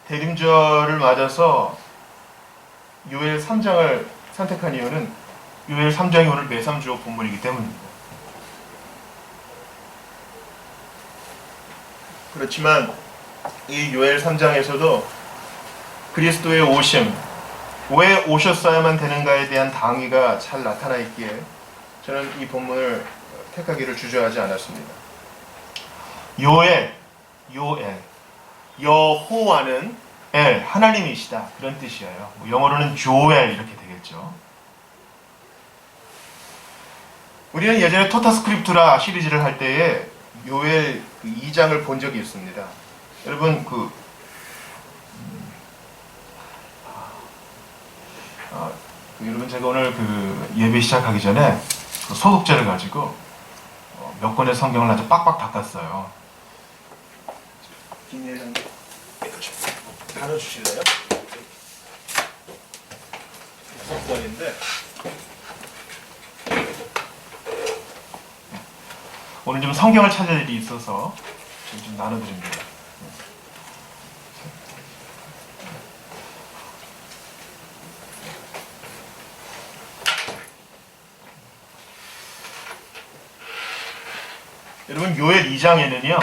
대림절을 맞아서 요엘 3장을 선택한 이유는 요엘 3장이 오늘 매삼주어 본문이기 때문입니다. 그렇지만 이 요엘 3장에서도 그리스도의 오심, 왜 오셨어야만 되는가에 대한 당위가 잘 나타나 있기에 저는 이 본문을 택하기를 주저하지 않았습니다. 요엘, 여호와는 엘, 하나님이시다, 그런 뜻이에요. 영어로는 조엘 이렇게 되겠죠. 우리는 예전에 토타 스크립투라 시리즈를 할 때에 요엘 2장을 본 적이 있습니다. 여러분 여러분 제가 오늘 예배 시작하기 전에 소독제를 가지고 몇 권의 성경을 아주 빡빡 닦았어요. 김예장 다뤄주실래요? 6권인데 오늘 좀 성경을 찾을 일이 있어서 좀 나눠드립니다. 여러분 요엘 2장에는요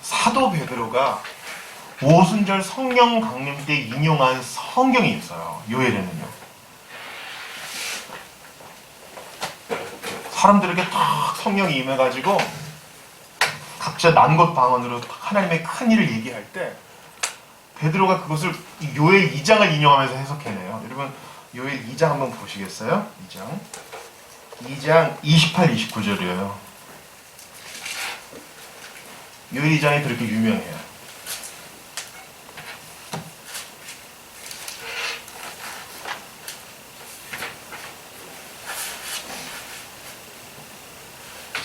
사도 베드로가 오순절 성령 강림 때 인용한 성경이 있어요. 요엘에는요 사람들에게 딱 성령이 임해가지고 각자 난곳 방언으로 하나님의 큰 일을 얘기할 때 베드로가 그것을 요엘 2장을 인용하면서 해석해내요. 여러분 요엘 2장 한번 보시겠어요? 2장 28, 29절이에요. 요엘 2장이 그렇게 유명해요.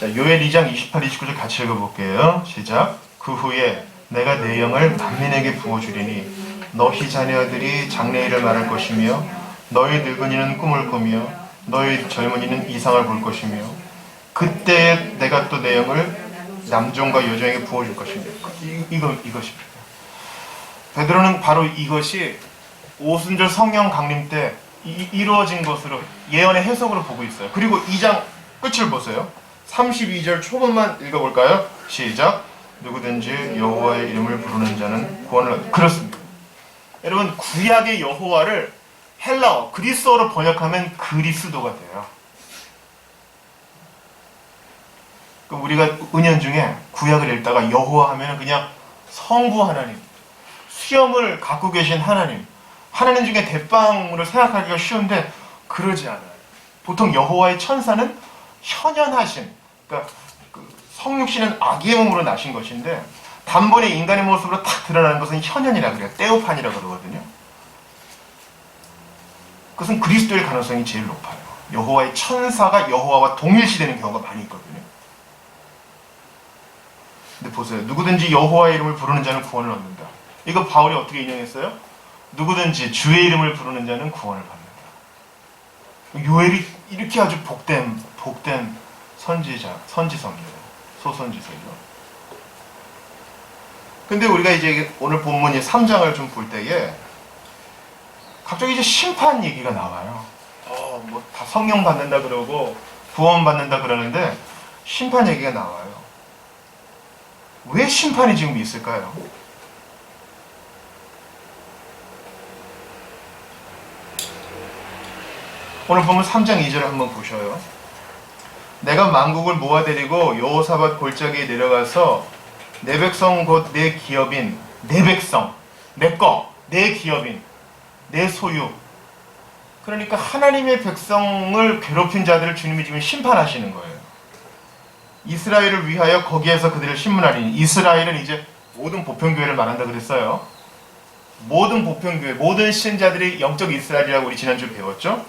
자, 요엘 2장 28, 29절 같이 읽어볼게요. 시작. 그 후에 내가 내 영을 만민에게 부어주리니 너희 자녀들이 장래일을 말할 것이며 너희 늙은이는 꿈을 꾸며 너희 젊은이는 이상을 볼 것이며 그때에 내가 또 내 영을 남종과 여종에게 부어줄 것입니다. 이것입니다. 베드로는 바로 이것이 오순절 성령 강림 때 이루어진 것으로 예언의 해석으로 보고 있어요. 그리고 2장 끝을 보세요. 32절 초반만 읽어볼까요? 시작. 누구든지 여호와의 이름을 부르는 자는 구원을 얻는다. 그렇습니다. 여러분 구약의 여호와를 헬라어, 그리스어로 번역하면 그리스도가 돼요. 우리가 은연중에 구약을 읽다가 여호와 하면 그냥 성부 하나님, 수염을 갖고 계신 하나님, 하나님 중에 대빵으로 생각하기가 쉬운데 그러지 않아요. 보통 여호와의 천사는 현현하신, 그러니까 성육신은 아기의 몸으로 나신 것인데 단번에 인간의 모습으로 탁 드러나는 것은 현현이라 그래요. 떼오판이라 그러거든요. 그것은 그리스도의 가능성이 제일 높아요. 여호와의 천사가 여호와와 동일시되는 경우가 많이 있거든요. 근데 보세요. 누구든지 여호와의 이름을 부르는 자는 구원을 얻는다. 이거 바울이 어떻게 인용했어요? 누구든지 주의 이름을 부르는 자는 구원을 받는다. 요엘이 이렇게 아주 복된 선지서입니다. 소선지서죠. 근데 우리가 이제 오늘 본문이 3장을 좀 볼 때에 갑자기 이제 심판 얘기가 나와요. 뭐 다 성령 받는다 그러고 구원 받는다 그러는데 심판 얘기가 나와요. 왜 심판이 지금 있을까요? 오늘 보면 3장 2절을 한번 보셔요. 내가 만국을 모아들이고 여호사밧 골짜기에 내려가서 내 백성 곧 내 기업인 내 백성, 내 거, 내 기업인 내 소유, 그러니까 하나님의 백성을 괴롭힌 자들을 주님이 지금 심판하시는 거예요. 이스라엘을 위하여 거기에서 그들을 심문하리니, 이스라엘은 이제 모든 보편교회를 말한다 그랬어요. 모든 보편교회, 모든 신자들이 영적 이스라엘이라고 우리 지난주 배웠죠.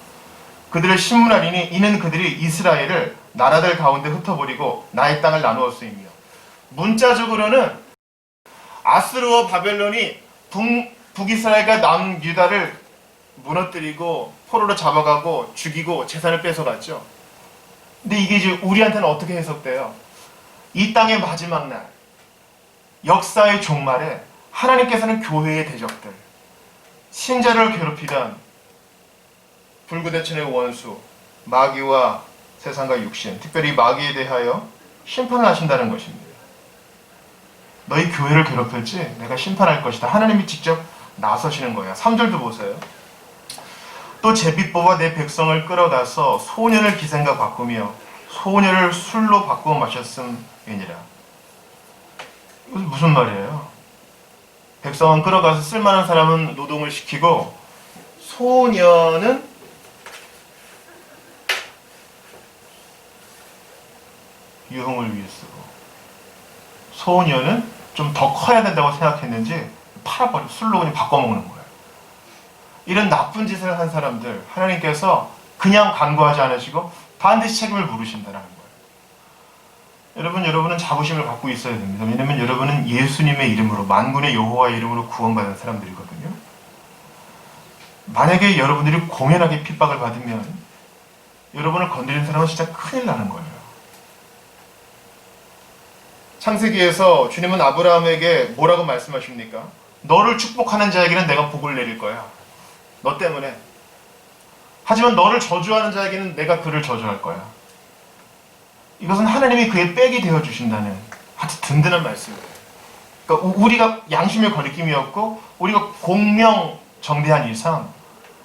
그들을 심문하리니 이는 그들이 이스라엘을 나라들 가운데 흩어버리고 나의 땅을 나누었으며, 문자적으로는 아스르와 바벨론이 북이스라엘과 남유다를 무너뜨리고 포로로 잡아가고 죽이고 재산을 뺏어갔죠. 근데 이게 이제 우리한테는 어떻게 해석돼요? 이 땅의 마지막 날, 역사의 종말에 하나님께서는 교회의 대적들, 신자를 괴롭히던 불구대천의 원수, 마귀와 세상과 육신, 특별히 마귀에 대하여 심판을 하신다는 것입니다. 너희 교회를 괴롭힐지 내가 심판할 것이다. 하나님이 직접 나서시는 거예요. 3절도 보세요. 또 제비 뽑아 내 백성을 끌어가서 소년을 기생과 바꾸며 소년을 술로 바꾸어 마셨음이니라. 이것은 무슨 말이에요? 백성은 끌어가서 쓸만한 사람은 노동을 시키고 소년은 유흥을 위해 쓰고 소년은 좀 더 커야 된다고 생각했는지 팔아버리고 술로 그냥 바꿔먹는 거예요. 이런 나쁜 짓을 한 사람들 하나님께서 그냥 간구하지 않으시고 반드시 책임을 물으신다는 거예요. 여러분은 자부심을 갖고 있어야 됩니다. 왜냐하면 여러분은 예수님의 이름으로 만군의 여호와의 이름으로 구원받은 사람들이거든요. 만약에 여러분들이 공연하게 핍박을 받으면 여러분을 건드린 사람은 진짜 큰일 나는 거예요. 창세기에서 주님은 아브라함에게 뭐라고 말씀하십니까? 너를 축복하는 자에게는 내가 복을 내릴 거야. 너 때문에. 하지만 너를 저주하는 자에게는 내가 그를 저주할 거야. 이것은 하나님이 그의 백이 되어주신다는 아주 든든한 말씀이에요. 그러니까 우리가 양심의 거리낌이 없고 우리가 공명정대한 이상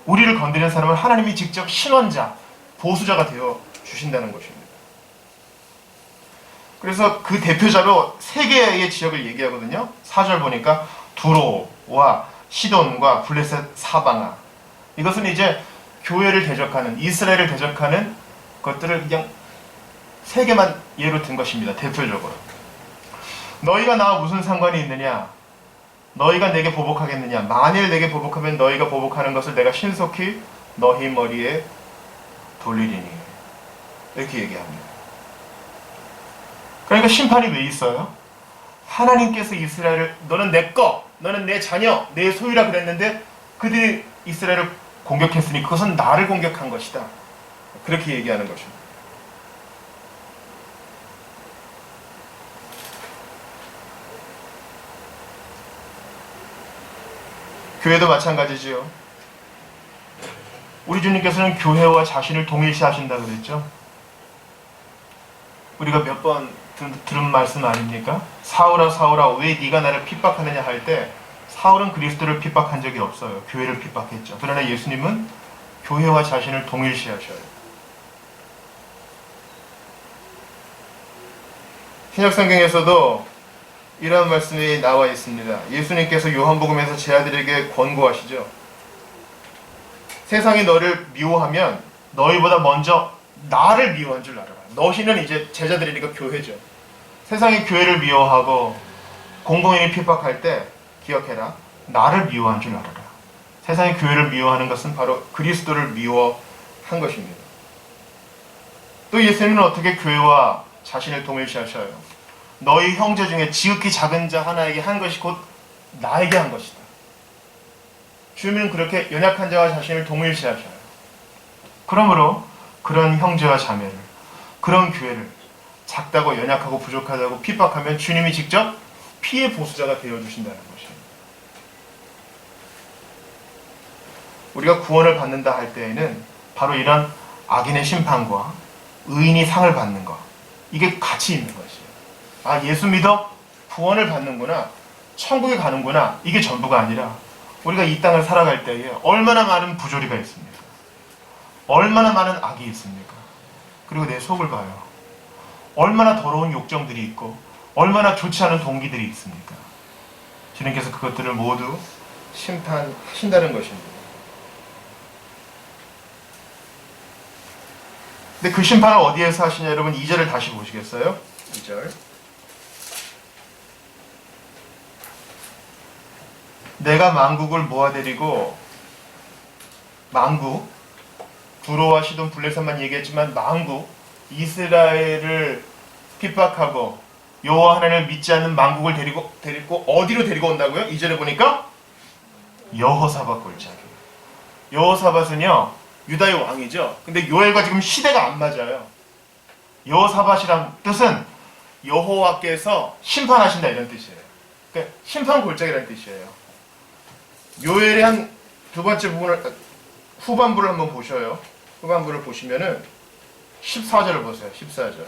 우리를 건드리는 사람은 하나님이 직접 신원자, 보수자가 되어주신다는 것입니다. 그래서 그 대표자로 세 개의 지역을 얘기하거든요. 4절 보니까 두로와 시돈과 블레셋 사방아. 이것은 이제 교회를 대적하는, 이스라엘을 대적하는 것들을 그냥 세 개만 예로 든 것입니다. 대표적으로. 너희가 나와 무슨 상관이 있느냐? 너희가 내게 보복하겠느냐? 만일 내게 보복하면 너희가 보복하는 것을 내가 신속히 너희 머리에 돌리리니. 이렇게 얘기합니다. 그러니까 심판이 왜 있어요? 하나님께서 이스라엘을 너는 내 거, 너는 내 자녀, 내 소유라 그랬는데 그들이 이스라엘을 공격했으니 그것은 나를 공격한 것이다. 그렇게 얘기하는 것입니다. 교회도 마찬가지지요. 우리 주님께서는 교회와 자신을 동일시하신다고 그랬죠. 우리가 몇 번 들은 말씀 아닙니까? 사울아 사울아 왜 네가 나를 핍박하느냐 할 때 사울은 그리스도를 핍박한 적이 없어요. 교회를 핍박했죠. 그러나 예수님은 교회와 자신을 동일시하셔요. 신약성경에서도 이러한 말씀이 나와 있습니다. 예수님께서 요한복음에서 제 아들에게 권고하시죠. 세상이 너를 미워하면 너희보다 먼저 나를 미워한 줄 알아라. 너희는 이제 제자들이니까 교회죠. 세상이 교회를 미워하고 공동인이 핍박할 때 기억해라. 나를 미워한 줄 알아라. 세상이 교회를 미워하는 것은 바로 그리스도를 미워한 것입니다. 또 예수님은 어떻게 교회와 자신을 동일시하셔요? 너희 형제 중에 지극히 작은 자 하나에게 한 것이 곧 나에게 한 것이다. 주님은 그렇게 연약한 자와 자신을 동일시하셔요. 그러므로 그런 형제와 자매를, 그런 교회를 작다고 연약하고 부족하다고 핍박하면 주님이 직접 피해 보수자가 되어주신다는 것입니다. 우리가 구원을 받는다 할 때에는 바로 이런 악인의 심판과 의인이 상을 받는 것, 이게 같이 있는 것이에요. 아, 예수 믿어? 구원을 받는구나. 천국에 가는구나. 이게 전부가 아니라 우리가 이 땅을 살아갈 때에 얼마나 많은 부조리가 있습니까? 얼마나 많은 악이 있습니까? 그리고 내 속을 봐요. 얼마나 더러운 욕정들이 있고 얼마나 좋지 않은 동기들이 있습니까? 주님께서 그것들을 모두 심판하신다는 것입니다. 근데 그 심판을 어디에서 하시냐? 여러분 2절을 다시 보시겠어요? 2절. 내가 만국을 모아들이고, 만국, 두로와 시돈 블레셋만 얘기했지만 만국, 이스라엘을 핍박하고 여호와 하나님을 믿지 않는 만국을 데리고 어디로 데리고 온다고요? 2절에 보니까 여호사밧 골짜기. 여호사밧은요 유다의 왕이죠. 근데 요엘과 지금 시대가 안 맞아요. 여호사밧이란 뜻은 여호와께서 심판하신다 이런 뜻이에요. 그러니까 심판 골짜기라는 뜻이에요. 요엘의 한 두 번째 부분을 후반부를 한번 보셔요. 후반부를 보시면은 14절을 보세요. 14절.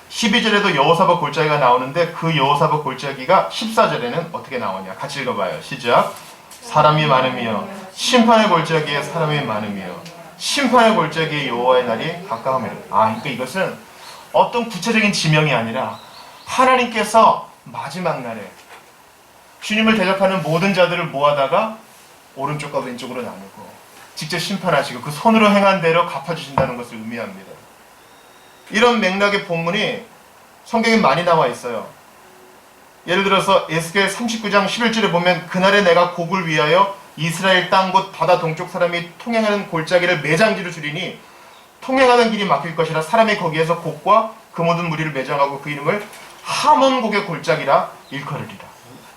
12절에도 여호사밧 골짜기가 나오는데 그 여호사밧 골짜기가 14절에는 어떻게 나오냐? 같이 읽어봐요. 시작. 사람이 많으며 심판의 골짜기에 사람이 많으며 심판의 골짜기에 여호와의 날이 가까우며. 그러니까 이것은 어떤 구체적인 지명이 아니라 하나님께서 마지막 날에 주님을 대적하는 모든 자들을 모아다가 오른쪽과 왼쪽으로 나누고 직접 심판하시고 그 손으로 행한 대로 갚아주신다는 것을 의미합니다. 이런 맥락의 본문이 성경에 많이 나와 있어요. 예를 들어서 에스겔 39장 11절에 보면 그날에 내가 곡을 위하여 이스라엘 땅 곧 바다 동쪽 사람이 통행하는 골짜기를 매장지로 주리니 통행하는 길이 막힐 것이라 사람이 거기에서 곡과 그 모든 무리를 매장하고 그 이름을 하몬곡의 골짜기라 일컬으리라.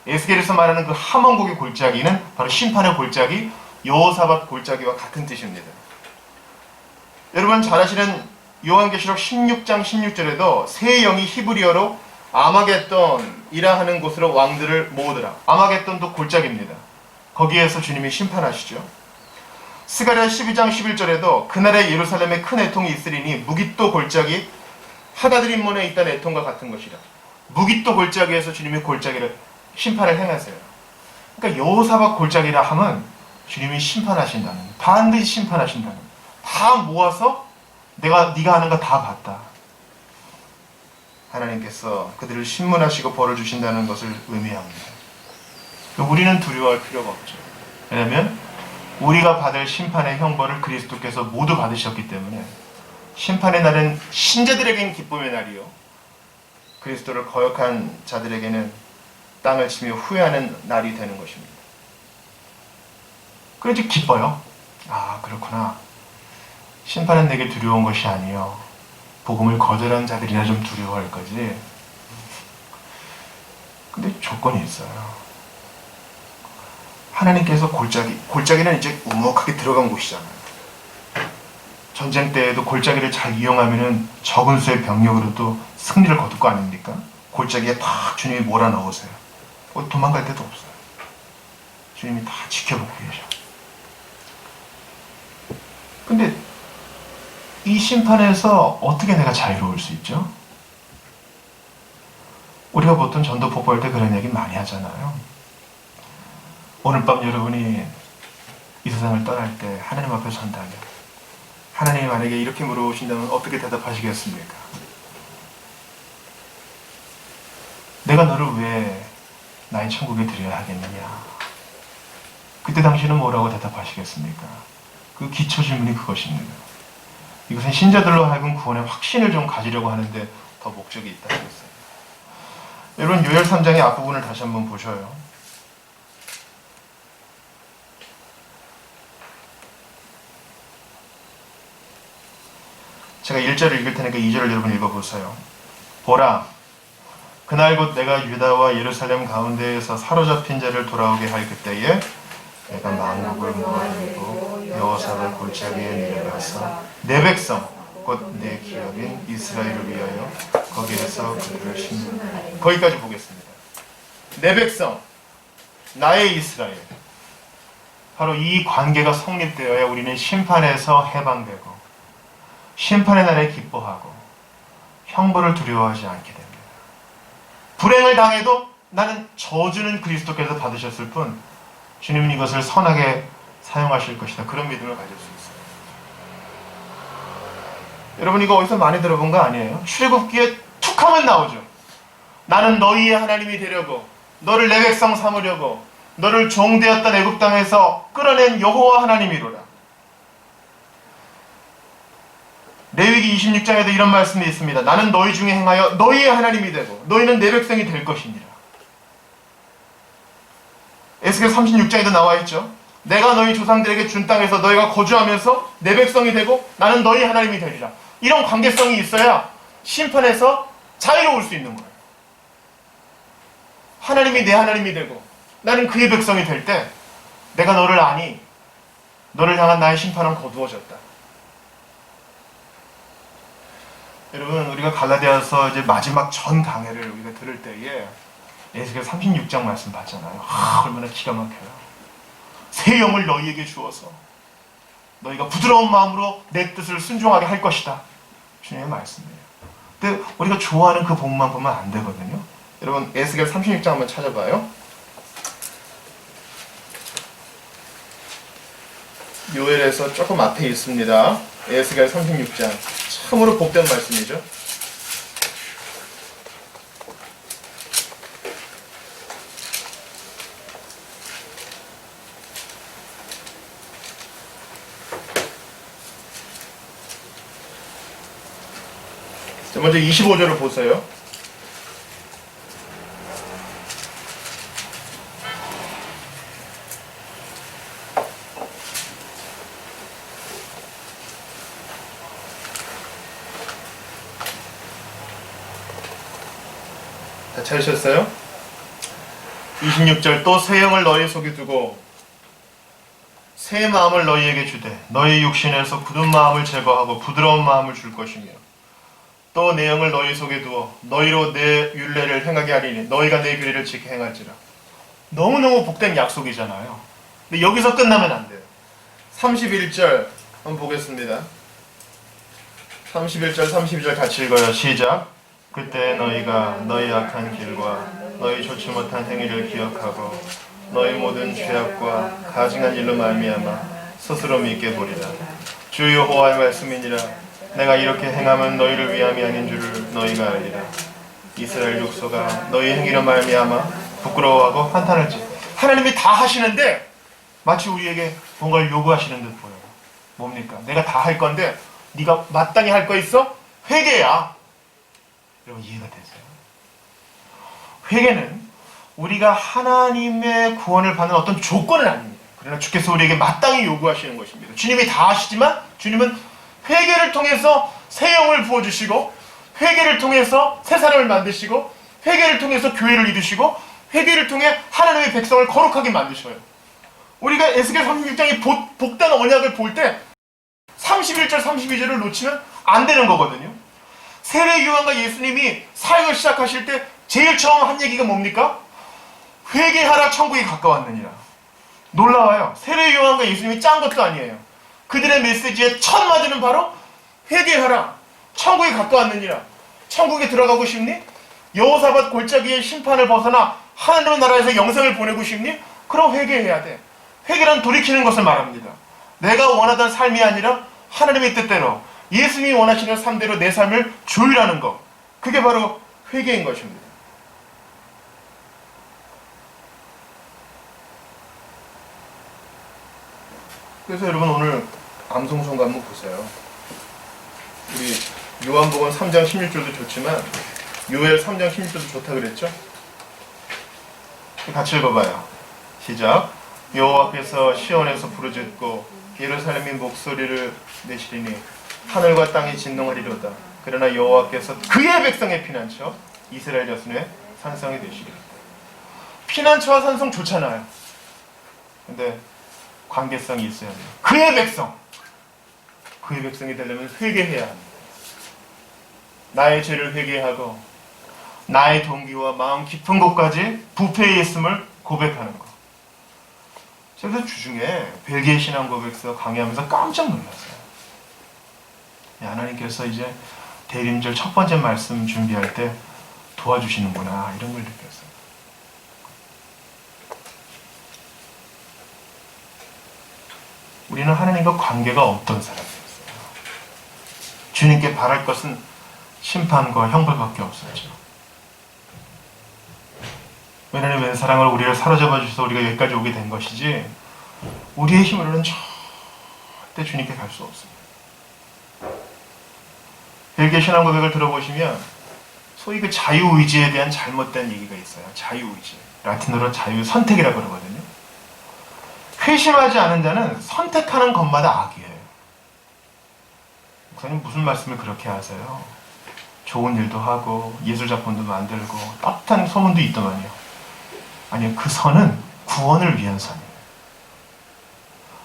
에스겔에서 말하는 그 하몬곡의 골짜기는 바로 심판의 골짜기 여호사밧 골짜기와 같은 뜻입니다. 여러분 잘 아시는 요한계시록 16장 16절에도 새 영이 히브리어로 아마겟돈이라 하는 곳으로 왕들을 모으더라. 아마겟돈도 골짜기입니다. 거기에서 주님이 심판하시죠. 스가랴 12장 11절에도 그날에 예루살렘에 큰 애통이 있으리니 무깃도 골짜기 하다드림몬에 있던 애통과 같은 것이라. 무깃도 골짜기에서 주님이 골짜기를 심판을 행하세요. 그러니까 여호사밧 골짜기라 하면 주님이 심판하신다는, 반드시 심판하신다는, 다 모아서 네가 하는 거 다 봤다. 하나님께서 그들을 신문하시고 벌을 주신다는 것을 의미합니다. 우리는 두려워할 필요가 없죠. 왜냐하면 우리가 받을 심판의 형벌을 그리스도께서 모두 받으셨기 때문에 심판의 날은 신자들에게는 기쁨의 날이요, 그리스도를 거역한 자들에게는 땅을 치며 후회하는 날이 되는 것입니다. 그래서 기뻐요. 그렇구나. 심판은 내게 두려운 것이 아니요 복음을 거절한 자들이나 좀 두려워할 거지. 근데 조건이 있어요. 하나님께서 골짜기는 이제 우묵하게 들어간 곳이잖아요. 전쟁 때에도 골짜기를 잘 이용하면은 적은 수의 병력으로도 승리를 거둘 거 아닙니까? 골짜기에 탁 주님이 몰아넣으세요. 도망갈 데도 없어요. 주님이 다 지켜보고 계셔. 근데 이 심판에서 어떻게 내가 자유로울 수 있죠? 우리가 보통 전도 폭포할 때 그런 얘기 많이 하잖아요. 오늘 밤 여러분이 이 세상을 떠날 때 하나님 앞에 선다면 하나님이 만약에 이렇게 물어보신다면 어떻게 대답하시겠습니까? 내가 너를 왜 나의 천국에 들여야 하겠느냐? 그때 당신은 뭐라고 대답하시겠습니까? 그 기초 질문이 그것입니다. 이것은 신자들로 하여금 구원의 확신을 좀 가지려고 하는데 더 목적이 있다고 했어요. 여러분 요엘 3장의 앞부분을 다시 한번 보셔요. 제가 1절을 읽을 테니까 2절을 여러분 읽어보세요. 보라, 그날 곧 내가 유다와 예루살렘 가운데에서 사로잡힌 자를 돌아오게 할 그때에 내가 만국을 모아내고 여호사밧 골짜기에 내려가서 내 백성 곧 내 기업인 이스라엘을 위하여 거기에서 그들을 심는. 거기까지 보겠습니다. 내 백성, 나의 이스라엘. 바로 이 관계가 성립되어야 우리는 심판에서 해방되고 심판의 날에 기뻐하고 형벌을 두려워하지 않게 됩니다. 불행을 당해도 나는 저주는 그리스도께서 받으셨을 뿐 주님은 이것을 선하게 사용하실 것이다. 그런 믿음을 가질 수 있어요. 여러분 이거 어디서 많이 들어본 거 아니에요? 출애굽기에 툭 하면 나오죠. 나는 너희의 하나님이 되려고, 너를 내 백성 삼으려고, 너를 종되었던 애굽 땅에서 끌어낸 여호와 하나님이로라. 레위기 26장에도 이런 말씀이 있습니다. 나는 너희 중에 행하여 너희의 하나님이 되고 너희는 내 백성이 될 것이니라. 에스겔 36장에도 나와 있죠. 내가 너희 조상들에게 준 땅에서 너희가 거주하면서 내 백성이 되고 나는 너희 하나님이 되리라. 이런 관계성이 있어야 심판에서 자유로울 수 있는 거예요. 하나님이 내 하나님이 되고 나는 그의 백성이 될 때 내가 너를 아니, 너를 향한 나의 심판은 거두어졌다. 여러분 우리가 갈라디아서 이제 마지막 전 강해를 우리가 들을 때에 에스겔 36장 말씀 봤잖아요. 얼마나 기가 막혀요. 새 영을 너희에게 주어서 너희가 부드러운 마음으로 내 뜻을 순종하게 할 것이다. 주님의 말씀이에요. 근데 우리가 좋아하는 그 복만 보면 안 되거든요. 여러분 에스겔 36장 한번 찾아봐요. 요엘에서 조금 앞에 있습니다. 에스겔 36장. 참으로 복된 말씀이죠. 자, 먼저 25절을 보세요. 다 찾으셨어요? 26절 또 새 영을 너희 속에 두고 새 마음을 너희에게 주되 너희 육신에서 굳은 마음을 제거하고 부드러운 마음을 줄 것이며 또 내 영을 너희 속에 두어 너희로 내 율례를 행하게 하리니 너희가 내 규례를 지켜 행할지라. 너무너무 복된 약속이잖아요. 근데 여기서 끝나면 안 돼요. 31절 한번 보겠습니다. 31절 32절 같이 읽어요. 시작. 그때 너희가 너희 악한 길과 너희 좋지 못한 행위를 기억하고 너희 모든 죄악과 가증한 일로 말미암아 스스로 믿게 보리라. 주 여호와의 말씀이니라. 내가 이렇게 행하면 너희를 위함이 아닌 줄을 너희가 알리라. 이스라엘 족속아 너희 행위로 말미암아 부끄러워하고 한탄할지. 하나님이 다 하시는데 마치 우리에게 뭔가를 요구하시는 듯 보여요. 뭡니까? 내가 다 할 건데 네가 마땅히 할 거 있어? 회개야. 여러분 이해가 되세요? 회개는 우리가 하나님의 구원을 받는 어떤 조건은 아닙니다. 그러나 주께서 우리에게 마땅히 요구하시는 것입니다. 주님이 다 하시지만 주님은 회개를 통해서 새 영을 부어주시고 회개를 통해서 새 사람을 만드시고 회개를 통해서 교회를 이루시고 회개를 통해 하나님의 백성을 거룩하게 만드셔요. 우리가 에스겔 36장의 복된 언약을 볼 때 31절 32절을 놓치면 안 되는 거거든요. 세례 요한과 예수님이 사역을 시작하실 때 제일 처음 한 얘기가 뭡니까? 회개하라 천국이 가까웠느니라. 놀라워요. 세례 요한과 예수님이 짠 것도 아니에요. 그들의 메시지의 첫 마디는 바로 회개하라 천국이 가까웠느니라. 천국에 들어가고 싶니? 여호사밧 골짜기의 심판을 벗어나 하나님의 나라에서 영생을 보내고 싶니? 그럼 회개해야 돼. 회개란 돌이키는 것을 말합니다. 내가 원하던 삶이 아니라 하나님의 뜻대로 예수님이 원하시는 삶대로 내 삶을 조율하는 것. 그게 바로 회개인 것입니다. 그래서 여러분 오늘 암송성가 한번 보세요. 우리 요한복음 3장 16절도 좋지만 요엘 3장 16절도 좋다 그랬죠? 같이 읽어봐요. 시작. 여호와께서 시온에서 부르짖고 예루살렘이 목소리를 내시리니 하늘과 땅이 진동하리로다. 그러나 여호와께서 그의 백성의 피난처 이스라엘 자손의 산성이 되시리로다. 피난처와 산성 좋잖아요. 근데 관계성이 있어야 돼요. 그의 백성. 그의 백성이 되려면 회개해야 합니다. 나의 죄를 회개하고 나의 동기와 마음 깊은 곳까지 부패에 있음을 고백하는 것. 제가 주중에 벨기에 신앙 고백서 강의하면서 깜짝 놀랐어요. 하나님께서 이제 대림절 첫 번째 말씀 준비할 때 도와주시는구나 이런 걸 느꼈어요. 우리는 하나님과 관계가 없던 사람이었어요. 주님께 바랄 것은 심판과 형벌밖에 없었죠. 왜냐하면 왼사랑을 우리를 사로잡아 주셔서 우리가 여기까지 오게 된 것이지 우리의 힘으로는 절대 주님께 갈 수 없습니다. 벨기에 신앙 고백을 들어보시면 소위 그 자유의지에 대한 잘못된 얘기가 있어요. 자유의지. 라틴어로 자유선택이라고 그러거든요. 회심하지 않은 자는 선택하는 것마다 악이에요. 목사님 무슨 말씀을 그렇게 하세요? 좋은 일도 하고 예술작품도 만들고 따뜻한 소문도 있더만요. 아니요, 그 선은 구원을 위한 선이에요.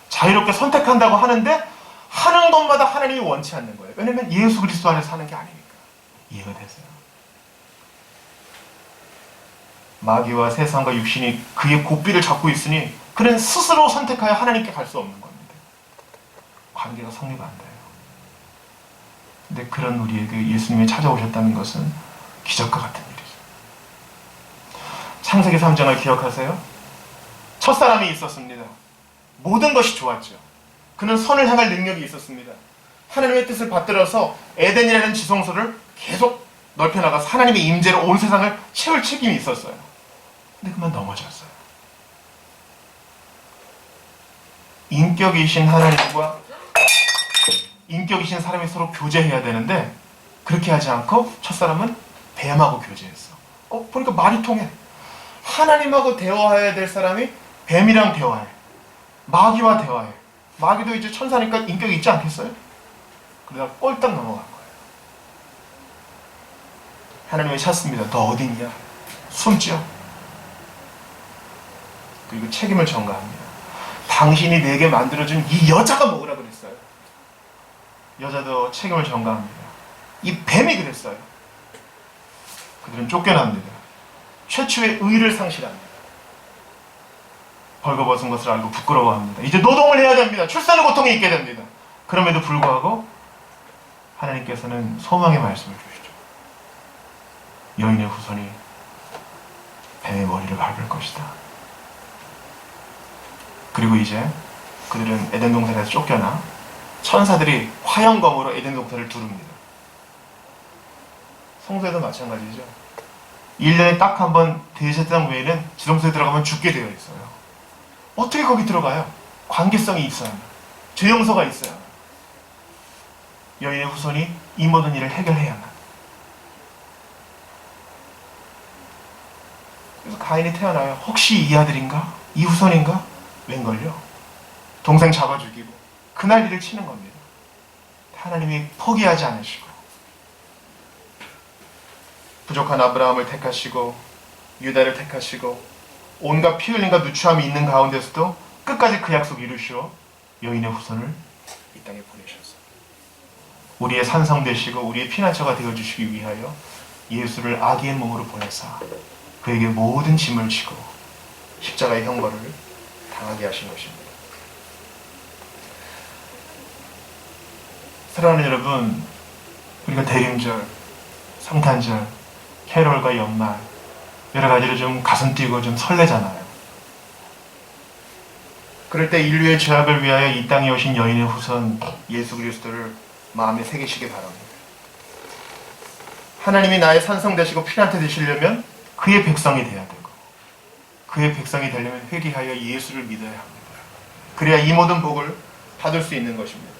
자유롭게 선택한다고 하는데 하는 것마다 하나님이 원치 않는 거예요. 왜냐면 예수 그리스도 안에서 사는 게 아니니까. 이해가 되세요? 마귀와 세상과 육신이 그의 고삐를 잡고 있으니 그는 스스로 선택하여 하나님께 갈 수 없는 겁니다. 관계가 성립 안 돼요. 근데 그런 우리에게 예수님이 찾아오셨다는 것은 기적과 같은 일이죠. 창세기 3장을 기억하세요? 첫사람이 있었습니다. 모든 것이 좋았죠. 그는 선을 향할 능력이 있었습니다. 하나님의 뜻을 받들어서 에덴이라는 지성소를 계속 넓혀나가서 하나님의 임재로 온 세상을 채울 책임이 있었어요. 근데 그만 넘어졌어요. 인격이신 하나님과 인격이신 사람이 서로 교제해야 되는데 그렇게 하지 않고 첫사람은 뱀하고 교제했어. 보니까 말이 통해. 하나님하고 대화해야 될 사람이 뱀이랑 대화해. 마귀와 대화해. 마귀도 이제 천사니까 인격이 있지 않겠어요? 그러다가 꼴딱 넘어간 거예요. 하나님이 찾습니다. 너 어딨냐? 숨지요. 그리고 책임을 전가합니다. 당신이 내게 만들어준 이 여자가 먹으라 그랬어요. 여자도 책임을 전가합니다. 이 뱀이 그랬어요. 그들은 쫓겨납니다. 최초의 의를 상실합니다. 벌거벗은 것을 알고 부끄러워합니다. 이제 노동을 해야 됩니다. 출산의 고통이 있게 됩니다. 그럼에도 불구하고 하나님께서는 소망의 말씀을 주시죠. 여인의 후손이 뱀의 머리를 밟을 것이다. 그리고 이제 그들은 에덴 동산에서 쫓겨나 천사들이 화영검으로 에덴 동산을 두릅니다. 성소에도 마찬가지죠. 1년에 딱 한 번 대제사장 외에는 지성소에 들어가면 죽게 되어 있어요. 어떻게 거기 들어가요? 관계성이 있어야 합니다. 죄 용서가 있어야 합니다. 여인의 후손이 이 모든 일을 해결해야만. 그래서 가인이 태어나요. 혹시 이 아들인가? 이 후손인가? 웬걸요? 동생 잡아 죽이고 그 난리를 치는 겁니다. 하나님이 포기하지 않으시고 부족한 아브라함을 택하시고 유다를 택하시고 온갖 피 흘림과 누추함이 있는 가운데서도 끝까지 그 약속 이루시어 여인의 후손을 이 땅에 보내셨어요. 우리의 산성 되시고 우리의 피난처가 되어주시기 위하여 예수를 아기의 몸으로 보내사 그에게 모든 짐을 지고 십자가의 형벌을 당하게 하신 것입니다. 사랑하는 여러분, 우리가 대림절, 성탄절, 캐롤과 연말 여러 가지로 좀 가슴 뛰고 좀 설레잖아요. 그럴 때 인류의 죄악을 위하여 이 땅에 오신 여인의 후손 예수 그리스도를 마음에 새기시기 바랍니다. 하나님이 나의 산성 되시고 피난처 되시려면 그의 백성이 돼야 되고 그의 백성이 되려면 회개하여 예수를 믿어야 합니다. 그래야 이 모든 복을 받을 수 있는 것입니다.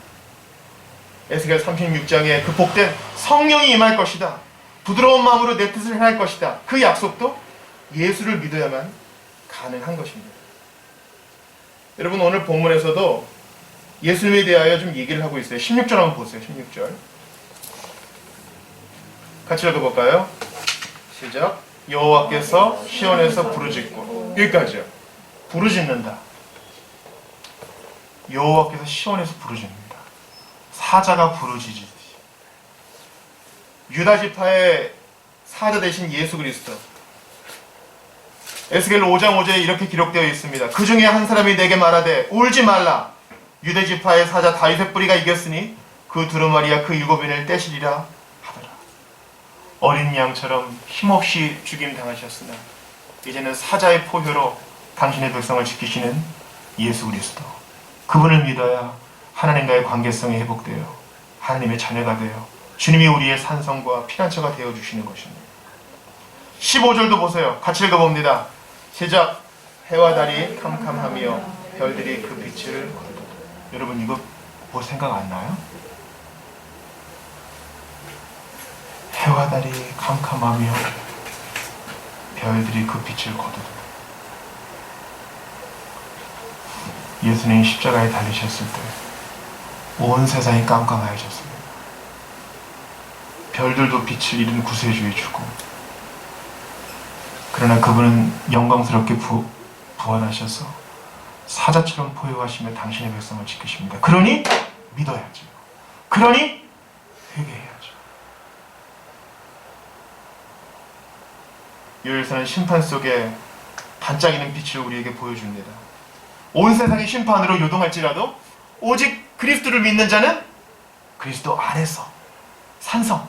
에스겔 36장에 그 복된 성령이 임할 것이다. 부드러운 마음으로 내 뜻을 행할 것이다. 그 약속도 예수를 믿어야만 가능한 것입니다. 여러분 오늘 본문에서도 예수님에 대하여 좀 얘기를 하고 있어요. 16절 한번 보세요. 16절 같이 읽어볼까요? 시작. 여호와께서 시온에서 부르짖고 여기까지요. 부르짖는다. 여호와께서 시온에서 부르짖는다. 사자가 부르짖듯이 유다 지파의 사자 되신 예수 그리스도. 에스겔 5장 5절에 이렇게 기록되어 있습니다. 그 중에 한 사람이 내게 말하되 울지 말라. 유다 지파의 사자 다윗의 뿌리가 이겼으니 그 두루마리와 그 일곱인을 떼시리라 하더라. 어린 양처럼 힘없이 죽임 당하셨으나 이제는 사자의 포효로 당신의 백성을 지키시는 예수 그리스도. 그분을 믿어야 하나님과의 관계성이 회복되어 하나님의 자녀가 되어 주님이 우리의 산성과 피난처가 되어주시는 것입니다. 15절도 보세요. 같이 읽어봅니다. 시작. 해와 달이 캄캄하며 별들이 그 빛을 거두고. 여러분 이거 뭐 생각 안 나요? 해와 달이 캄캄하며 별들이 그 빛을 거두고. 예수님이 십자가에 달리셨을 때 온 세상이 깜깜해졌습니다. 별들도 빛을 잃은 구세주에 주고 그러나 그분은 영광스럽게 부활하셔서 사자처럼 포효하시며 당신의 백성을 지키십니다. 그러니 믿어야죠. 그러니 회개해야죠. 요엘서는 심판 속에 반짝이는 빛을 우리에게 보여줍니다. 온 세상이 심판으로 요동할지라도 오직 그리스도를 믿는 자는 그리스도 안에서 산성,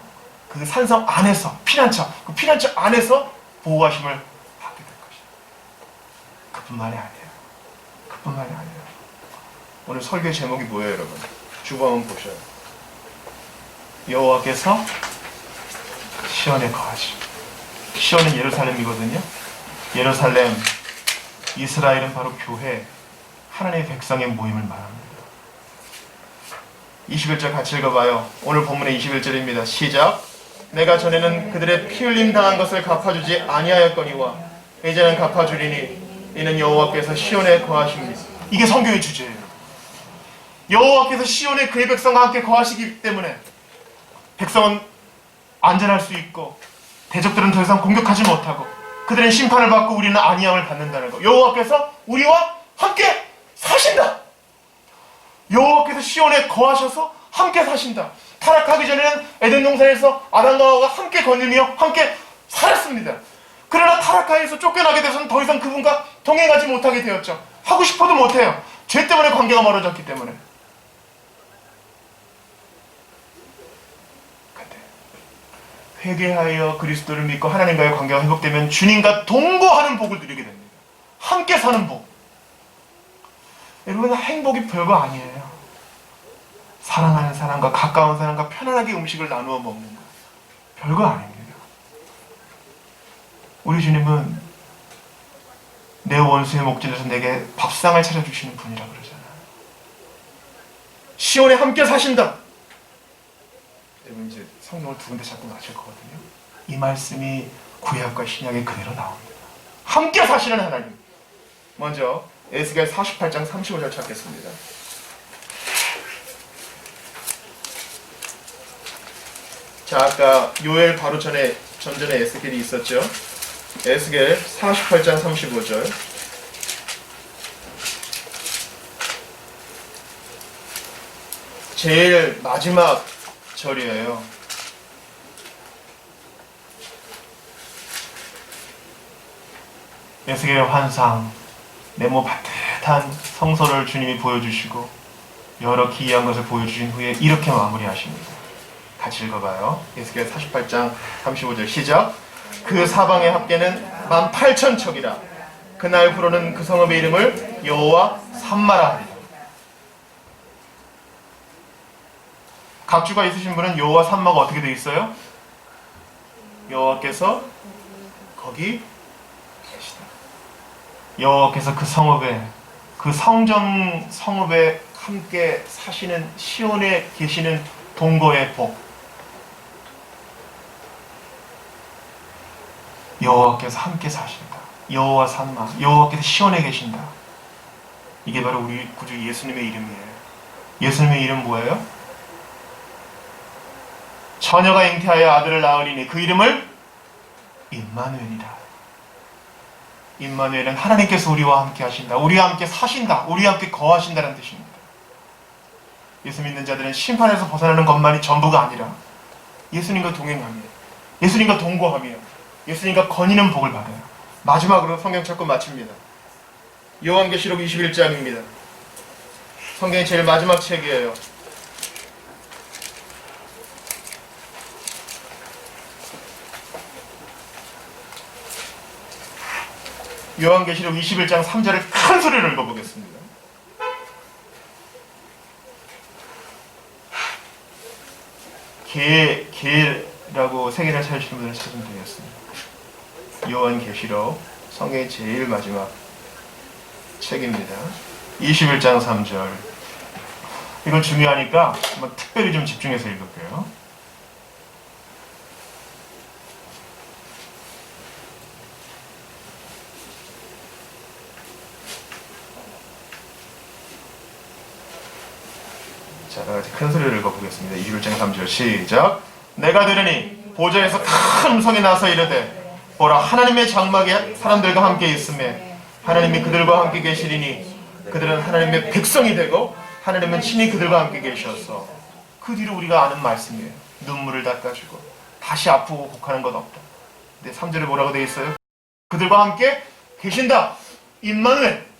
그 산성 안에서 피난처, 그 피난처 안에서 보호하심을 받게 될 것이다. 그뿐만이 아니에요. 그뿐만이 아니에요. 오늘 설교 제목이 뭐예요, 여러분? 주보 한번 보셔요. 여호와께서 시온에 거하시. 시온은 예루살렘이거든요. 예루살렘, 이스라엘은 바로 교회, 하나님의 백성의 모임을 말합니다. 21절 같이 읽어봐요. 오늘 본문의 21절입니다. 시작. 내가 전에는 그들의 피 흘림 당한 것을 갚아주지 아니하였거니와 이제는 갚아주리니 이는 여호와께서 시온에 거하십니다. 이게 성경의 주제예요. 여호와께서 시온에 그의 백성과 함께 거하시기 때문에 백성은 안전할 수 있고 대적들은 더 이상 공격하지 못하고 그들은 심판을 받고 우리는 안위함을 받는다는 것. 여호와께서 우리와 함께 사신다. 여호와께서 시온에 거하셔서 함께 사신다. 타락하기 전에는 에덴 동산에서 아담과 하와가 함께 거닐며 함께 살았습니다. 그러나 타락하여서 쫓겨나게 돼서는 더 이상 그분과 동행하지 못하게 되었죠. 하고 싶어도 못해요. 죄 때문에 관계가 멀어졌기 때문에. 근데 회개하여 그리스도를 믿고 하나님과의 관계가 회복되면 주님과 동거하는 복을 누리게 됩니다. 함께 사는 복. 여러분, 행복이 별거 아니에요. 사랑하는 사람과 가까운 사람과 편안하게 음식을 나누어 먹는 것. 별거 아닙니다. 우리 주님은 내 원수의 목전에서 내게 밥상을 차려주시는 분이라 그러잖아요. 시온에 함께 사신다. 여러분, 이제 성경을 두 군데 자꾸 맞출 거거든요. 이 말씀이 구약과 신약에 그대로 나옵니다. 함께 사시는 하나님. 먼저 에스겔 48장 35절 찾겠습니다. 자, 아까 요엘 바로 전전에 에스겔이 있었죠. 에스겔 48장 35절. 제일 마지막 절이에요. 에스겔의 환상, 네모 반듯한 성소를 주님이 보여주시고 여러 기이한 것을 보여주신 후에 이렇게 마무리하십니다. 같이 읽어봐요. 에스겔 48장 35절 시작. 그 사방의 합계는 18,000척이라. 그날 후로는 그 성읍의 이름을 여호와 삼마라 하리라. 각주가 있으신 분은 여호와 삼마가 어떻게 되어 있어요? 여호와께서 거기 계시다. 여호와께서 그 성읍에, 그 성읍에 함께 사시는 시온에 계시는 동거의 복. 여호와께서 함께 사신다. 여호와 삼마, 여호와께서 시온에 계신다. 이게 바로 우리 구주 예수님의 이름이에요. 예수님의 이름 뭐예요? 처녀가 잉태하여 아들을 낳으리니 그 이름을 임마누엘이라. 임마누엘은 하나님께서 우리와 함께 하신다. 우리와 함께 사신다. 우리와 함께 거하신다는 뜻입니다. 예수 믿는 자들은 심판에서 벗어나는 것만이 전부가 아니라 예수님과 동행하며, 예수님과 동거하며, 예수님과 거니는 복을 받아요. 마지막으로 성경 찾고 마칩니다. 요한계시록 21장입니다. 성경의 제일 마지막 책이에요. 요한계시록 21장 3절을 큰 소리로 읽어보겠습니다. 개라고 세 개를 찾으시는 분들은 찾으면 되겠습니다. 요한계시록 성경의 제일 마지막 책입니다. 21장 3절. 이건 중요하니까 한번 특별히 좀 집중해서 읽을게요. 자, 다같이 큰 소리를 읽어보겠습니다. 21장 3절 시작. 내가 들으니 보좌에서 큰 음성이 나서 이르되 보라, 하나님의 장막에 사람들과 함께 있으매 하나님이 그들과 함께 계시리니 그들은 하나님의 백성이 되고 하나님은 친히 그들과 함께 계셔서. 그 뒤로 우리가 아는 말씀이에요. 눈물을 닦아주고 다시 아프고 곡하는 것 없다. 근데 3절에 뭐라고 되어 있어요? 그들과 함께 계신다. 임마누엘.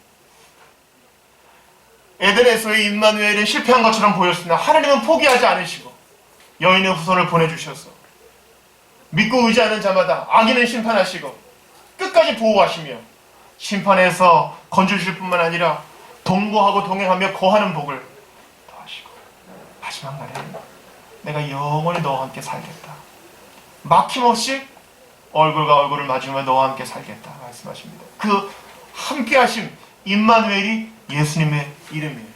에덴에서의 임마누엘은 실패한 것처럼 보였으나 하나님은 포기하지 않으시고 여인의 후손을 보내주셔서 믿고 의지하는 자마다 악인은 심판하시고 끝까지 보호하시며 심판에서 건져주실 뿐만 아니라 동거하고 동행하며 거하는 복을 더하시고 마지막 날에 내가 영원히 너와 함께 살겠다. 막힘없이 얼굴과 얼굴을 마주하며 너와 함께 살겠다 말씀하십니다. 그 함께하심 임마누엘이 예수님의 이름이에요.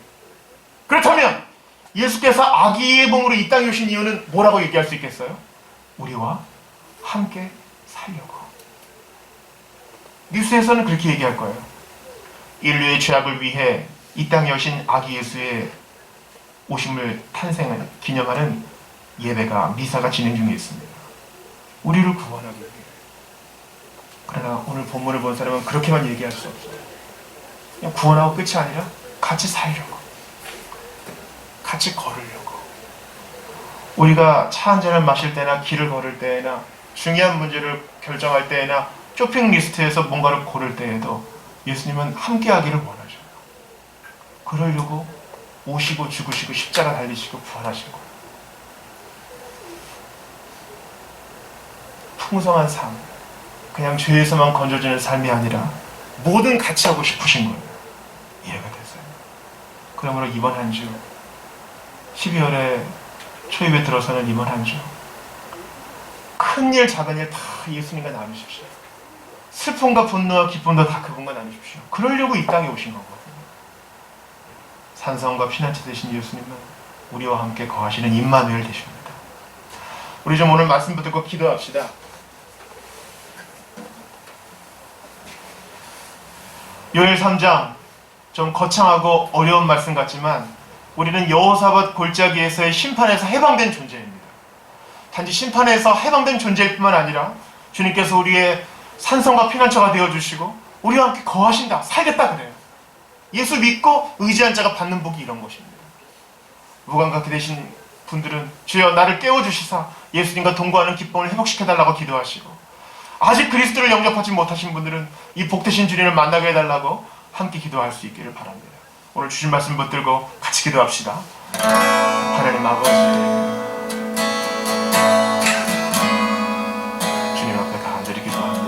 그렇다면 예수께서 아기의 몸으로 이 땅에 오신 이유는 뭐라고 얘기할 수 있겠어요? 우리와 함께 살려고. 뉴스에서는 그렇게 얘기할 거예요. 인류의 죄악을 위해 이 땅에 오신 아기 예수의 오심을 탄생을 기념하는 예배가 미사가 진행 중에 있습니다. 우리를 구원하기 위해. 그러나 오늘 본문을 본 사람은 그렇게만 얘기할 수 없어요. 그냥 구원하고 끝이 아니라 같이 살려고, 같이 걸으려고. 우리가 차 한 잔을 마실 때나 길을 걸을 때나 중요한 문제를 결정할 때나 쇼핑 리스트에서 뭔가를 고를 때에도 예수님은 함께하기를 원하셔요. 그러려고 오시고 죽으시고 십자가 달리시고 부활하신 거예요. 풍성한 삶, 그냥 죄에서만 건져주는 삶이 아니라 뭐든 같이 하고 싶으신 거예요. 이해가 됐어요. 그러므로 이번 한 주 12월에 초입에 들어서는 이번 한 주 큰 일 작은 일 다 예수님과 나누십시오. 슬픔과 분노와 기쁨도 다 그분과 나누십시오. 그러려고 이 땅에 오신 거거든요. 산성과 피난처 되신 예수님은 우리와 함께 거하시는 임마누엘 되십니다. 우리 좀 오늘 말씀 붙들고 기도합시다. 요엘 3장 좀 거창하고 어려운 말씀 같지만 우리는 여호사밧 골짜기에서의 심판에서 해방된 존재입니다. 단지 심판에서 해방된 존재일 뿐만 아니라 주님께서 우리의 산성과 피난처가 되어주시고 우리와 함께 거하신다, 살겠다 그래요. 예수 믿고 의지한 자가 받는 복이 이런 것입니다. 무감각이 되신 분들은 주여 나를 깨워주시사 예수님과 동거하는 기쁨을 회복시켜달라고 기도하시고, 아직 그리스도를 영접하지 못하신 분들은 이 복되신 주님을 만나게 해달라고 함께 기도할 수 있기를 바랍니다. 오늘 주신 말씀 붙들고 같이 기도합시다. 하나님 아버지, 주님 앞에 간절히 기도합니다.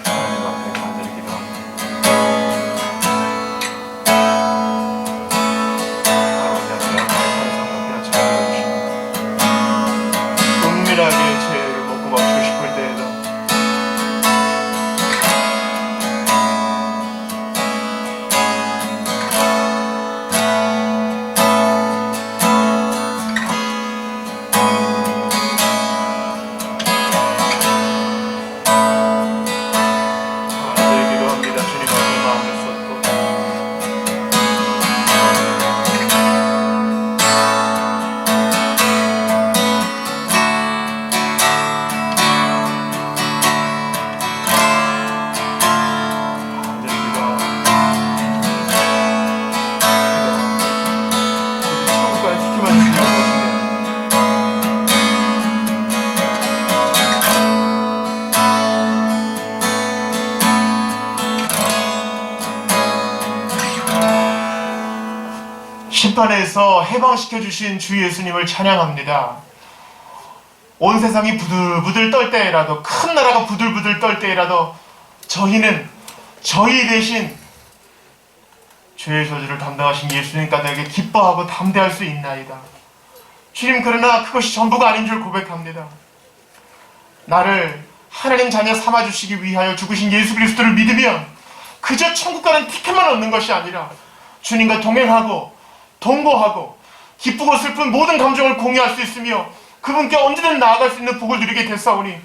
하나님 앞에 간절히 기도합니다. 은밀하게 죄를 먹고 멈추고 싶을 때에도 심판에서 해방시켜주신 주 예수님을 찬양합니다. 온 세상이 부들부들 떨 때라도, 큰 나라가 부들부들 떨 때라도 저희는 저희 대신 죄의 저주를 담당하신 예수님 까닭에 기뻐하고 담대할 수 있나이다. 주님, 그러나 그것이 전부가 아닌 줄 고백합니다. 나를 하나님 자녀 삼아주시기 위하여 죽으신 예수 그리스도를 믿으면 그저 천국 가는 티켓만 얻는 것이 아니라 주님과 동행하고 동거하고 기쁘고 슬픈 모든 감정을 공유할 수 있으며 그분께 언제든 나아갈 수 있는 복을 누리게 됐사오니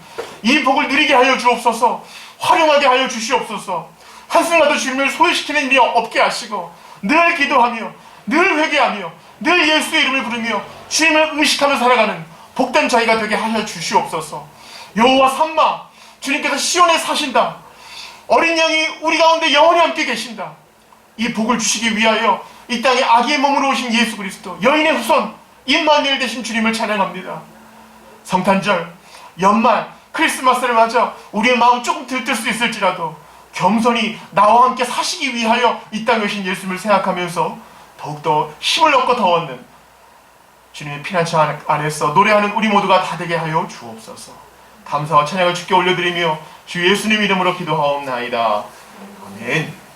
이 복을 누리게 하여 주옵소서. 활용하게 하여 주시옵소서. 한순간도 주님을 소외시키는 일이 없게 하시고 늘 기도하며 늘 회개하며 늘 예수의 이름을 부르며 주님을 의식하며 살아가는 복된 자기가 되게 하여 주시옵소서. 여호와 삼마, 주님께서 시온에 사신다. 어린 양이 우리 가운데 영원히 함께 계신다. 이 복을 주시기 위하여 이 땅에 아기의 몸으로 오신 예수 그리스도, 여인의 후손 임마누엘 되신 주님을 찬양합니다. 성탄절, 연말, 크리스마스를 맞아 우리의 마음 조금 들뜰 수 있을지라도 겸손히 나와 함께 사시기 위하여 이 땅에 오신 예수님을 생각하면서 더욱더 힘을 얻고 더 얻는 주님의 피난처 안에서 노래하는 우리 모두가 다 되게 하여 주옵소서. 감사와 찬양을 주께 올려드리며 주 예수님 이름으로 기도하옵나이다. 아멘.